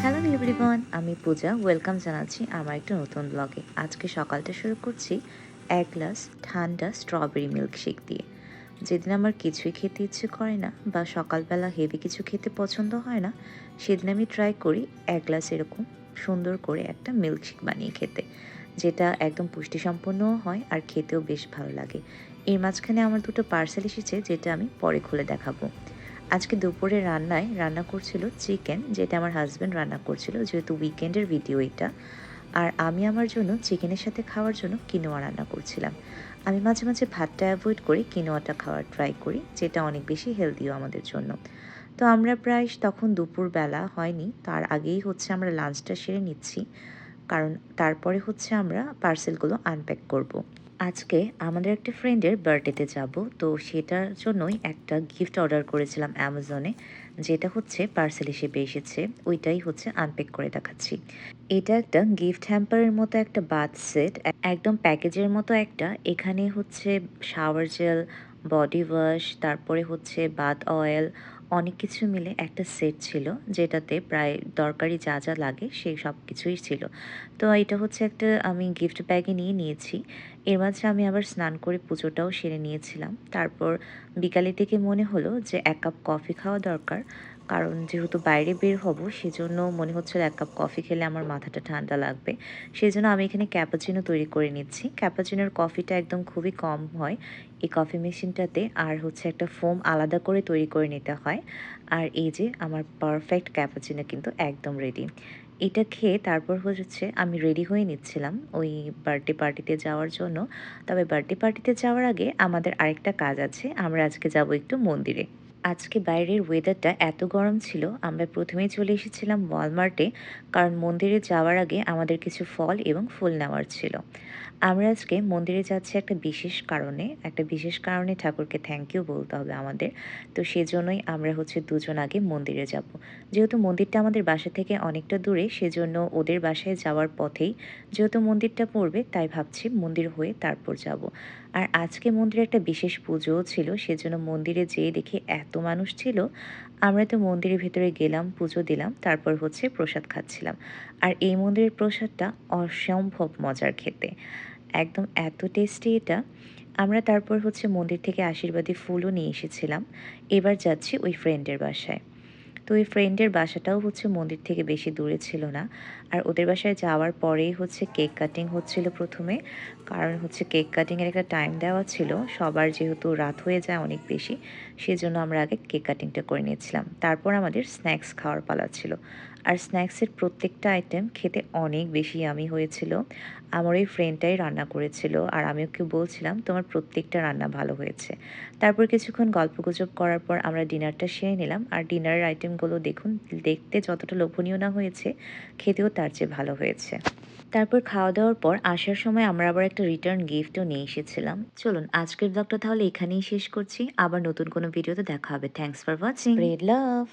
Hello everyone, আমি পূজা। Welcome জানাচ্ছি আমার একটা নতুন ব্লগে। আজকে সকালটা শুরু করছি এক গ্লাস ঠান্ডা স্ট্রবেরি মিল্কশেক দিয়ে। যেদিন আমার কিছুই খেতে ইচ্ছে করে না বা সকালবেলা হেভি কিছু খেতে পছন্দ হয় না, সেদিন আমি ট্রাই করি এক গ্লাস এরকম সুন্দর করে একটা মিল্কশেক বানিয়ে খেতে, যেটা একদম পুষ্টিসম্পন্নও হয় আর খেতেও বেশ ভালো লাগে। এর মাঝখানে আমার দুটো পার্সেল এসেছে, যেটা আমি পরে খুলে দেখাবো। আজকে দুপুরে রান্না করছিল চিকেন, যেটা আমার হাজব্যান্ড রান্না করছিল, যেহেতু উইকেন্ডের ভিডিও এটা। আর আমি আমার জন্য চিকেনের সাথে খাওয়ার জন্য কিনোয়া রান্না করছিলাম। আমি মাঝে মাঝে ভাতটা অ্যাভয়েড করে কিনোয়াটা খাওয়ার ট্রাই করি, যেটা অনেক বেশি হেলদিও আমাদের জন্য। তো আমরা প্রায় তখন দুপুরবেলা হয়নি, তার আগেই আমরা লাঞ্চটা সেরে নিচ্ছি, কারণ তারপরে আমরা পার্সেলগুলো আনপ্যাক করব। আজকে আমাদের একটা ফ্রেন্ডের বার্থডেতে যাব, তো সেটার জন্যই একটা গিফট অর্ডার করেছিলাম অ্যামাজনে, যেটা পার্সেল হিসেবে এসেছে। ওইটাই আনপ্যাক করে দেখাচ্ছি। এটা একটা গিফট হ্যাম্পারের মতো একটা বাথ সেট, একদম প্যাকেজের মতো একটা। এখানে শাওয়ার জেল, বডি ওয়াশ, তারপরে বাথ অয়েল, অনেক কিছু মিলে একটা সেট ছিল, যেটাতে প্রায় দরকারি যা যা লাগে সেই সব কিছুই ছিল। তো এটা একটা আমি গিফট ব্যাগে নিয়ে নিয়েছি। এর মাঝে আমি আবার স্নান করে পুজোটাও সেরে নিয়েছিলাম। তারপর বিকালের দিকে মনে হলো যে ১ কাপ কফি খাওয়া দরকার। কারণ যেহেতু বাইরে বের হব, সেজন্য মনে হচ্ছিল ১ কাপ কফি খেলে আমার মাথাটা ঠান্ডা লাগবে। সেজন্য আমি এখানে ক্যাপাচিনো তৈরি করে নিচ্ছি। ক্যাপাচিনোর কফিটা একদম খুবই কম হয় এই কফি মেশিনটাতে। আর একটা ফোম আলাদা করে তৈরি করে নিতে হয়। আর এই যে আমার পারফেক্ট ক্যাপাচিনো কিন্তু একদম রেডি। এটা খেয়ে তারপর আমি রেডি হয়ে নিচ্ছিলাম ওই বার্থডে পার্টিতে যাওয়ার জন্য। তবে বার্থডে পার্টিতে যাওয়ার আগে আমাদের আরেকটা কাজ আছে। আমরা আজকে যাব একটু মন্দিরে। আজকে বাইরের ওয়েদারটা এত গরম ছিল, আমরা প্রথমেই চলে এসেছিলাম ওয়ালমার্টে, কারণ মন্দিরে যাওয়ার আগে আমাদের কিছু ফল এবং ফুল নেওয়ার ছিল। আমরা আজকে মন্দিরে যাচ্ছি একটা বিশেষ কারণে ঠাকুরকে থ্যাংক ইউ বলতে হবে আমাদের। তো সেজন্যই আমরা দুজন আগে মন্দিরে যাব। যেহেতু মন্দিরটা আমাদের বাসা থেকে অনেকটা দূরে, সেজন্য ওদের বাসায় যাওয়ার পথেই যেহেতু মন্দিরটা পড়বে, তাই ভাবছি মন্দির হয়ে তারপর যাব। আর আজকে মন্দিরে একটা বিশেষ পুজোও ছিল, সেজন্য মন্দিরে যেয়ে দেখি এত মানুষ ছিল। আমরা তো মন্দিরের ভেতরে গেলাম, পুজো দিলাম, তারপর প্রসাদ খাচ্ছিলাম। আর এই মন্দিরের প্রসাদটা অসম্ভব মজার খেতে। একদম এত টেস্টি এটা। আমরা তারপর মন্দির থেকে আশীর্বাদী ফুলও নিয়ে এসেছিলাম। এবার যাচ্ছি ওই ফ্রেন্ডের বাসায়। তো ওই ফ্রেন্ডের বাসাটাও মন্দির থেকে বেশি দূরে ছিল না। আর ওদের বাসায় যাওয়ার পরেই কেক কাটিং হচ্ছিল প্রথমে। কারণ কেক কাটিংয়ের একটা টাইম দেওয়া ছিল। সবার যেহেতু রাত হয়ে যায় অনেক বেশি, সেজন্য আমরা আগে কেক কাটিংটা করে নিয়েছিলাম। তারপর আমাদের স্ন্যাক্স খাওয়ার পালা ছিল। আর স্ন্যাক্সের প্রত্যেকটা আইটেম খেতে অনেক বেশি ইয়ামি হয়েছিল। আমার ওই ফ্রেন্ডটাই রান্না করেছিল, আর আমি ওকে বলছিলাম তোমার প্রত্যেকটা রান্না ভালো হয়েছে। তারপর কিছুক্ষণ গল্পগুজব করার পর আমরা ডিনারটা সেরে নিলাম। আর ডিনারের আইটেমগুলো দেখুন, দেখতে যতটা লোভনীয় না হয়েছে, খেতেও তার চেয়ে ভালো হয়েছে। তারপর খাওয়া দাওয়ার পর আসার সময় আমরা আবার একটা রিটার্ন গিফটও নিয়ে এসেছিলাম। চলুন আজকের ব্লগটা তাহলে এখানেই শেষ করছি। আবার নতুন কোনো ভিডিওতে দেখা হবে। Thanks for watching. Spread love.